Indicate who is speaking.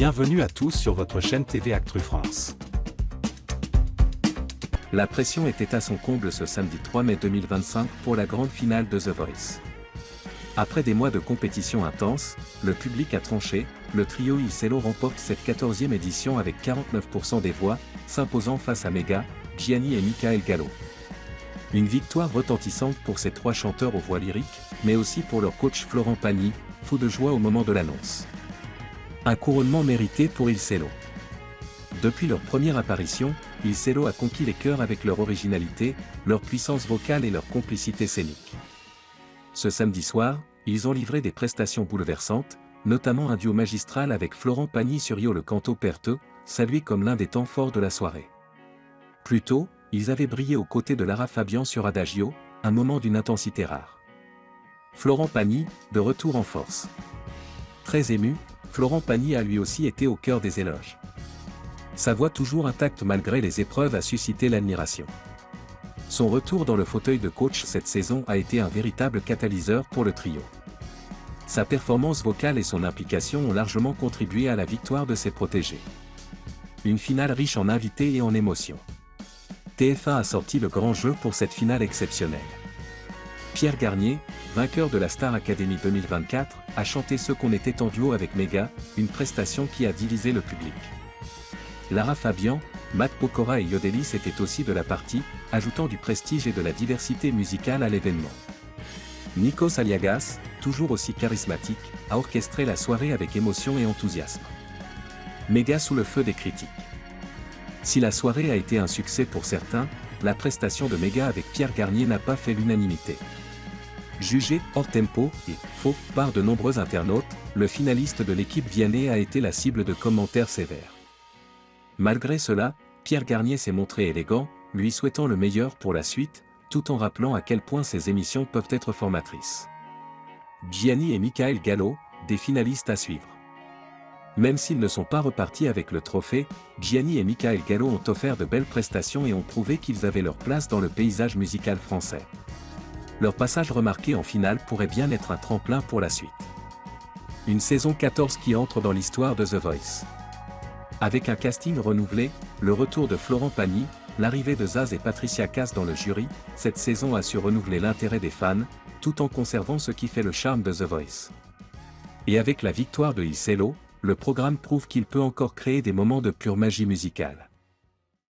Speaker 1: Bienvenue à tous sur votre chaîne TV Actu France.
Speaker 2: La pression était à son comble ce samedi 3 mai 2025 pour la grande finale de The Voice. Après des mois de compétition intense, le public a tranché, le trio Il Cello remporte cette 14e édition avec 49% des voix, s'imposant face à Mega, Gianni et Michael Gallo. Une victoire retentissante pour ces trois chanteurs aux voix lyriques, mais aussi pour leur coach Florent Pagny, fou de joie au moment de l'annonce. Un couronnement mérité pour Il Cello. Depuis leur première apparition, Il Cello a conquis les cœurs avec leur originalité, leur puissance vocale et leur complicité scénique. Ce samedi soir, ils ont livré des prestations bouleversantes, notamment un duo magistral avec Florent Pagny sur Io le canto Perteux, salué comme l'un des temps forts de la soirée. Plus tôt, ils avaient brillé aux côtés de Lara Fabian sur Adagio, un moment d'une intensité rare. Florent Pagny, de retour en force. Très ému, Florent Pagny a lui aussi été au cœur des éloges. Sa voix toujours intacte malgré les épreuves a suscité l'admiration. Son retour dans le fauteuil de coach cette saison a été un véritable catalyseur pour le trio. Sa performance vocale et son implication ont largement contribué à la victoire de ses protégés. Une finale riche en invités et en émotions. TF1 a sorti le grand jeu pour cette finale exceptionnelle. Pierre Garnier, vainqueur de la Star Academy 2024, a chanté Ce qu'on était en duo avec Mega, une prestation qui a divisé le public. Lara Fabian, Matt Pokora et Yodelis étaient aussi de la partie, ajoutant du prestige et de la diversité musicale à l'événement. Nikos Aliagas, toujours aussi charismatique, a orchestré la soirée avec émotion et enthousiasme. Mega sous le feu des critiques. Si la soirée a été un succès pour certains, la prestation de Mega avec Pierre Garnier n'a pas fait l'unanimité. Jugé hors tempo et faux par de nombreux internautes, le finaliste de l'équipe Vianney a été la cible de commentaires sévères. Malgré cela, Pierre Garnier s'est montré élégant, lui souhaitant le meilleur pour la suite, tout en rappelant à quel point ces émissions peuvent être formatrices. Gianni et Michael Gallo, des finalistes à suivre. Même s'ils ne sont pas repartis avec le trophée, Gianni et Michael Gallo ont offert de belles prestations et ont prouvé qu'ils avaient leur place dans le paysage musical français. Leur passage remarqué en finale pourrait bien être un tremplin pour la suite. Une saison 14 qui entre dans l'histoire de The Voice. Avec un casting renouvelé, le retour de Florent Pagny, l'arrivée de Zaz et Patricia Cass dans le jury, cette saison a su renouveler l'intérêt des fans, tout en conservant ce qui fait le charme de The Voice. Et avec la victoire de Il Cello, le programme prouve qu'il peut encore créer des moments de pure magie musicale.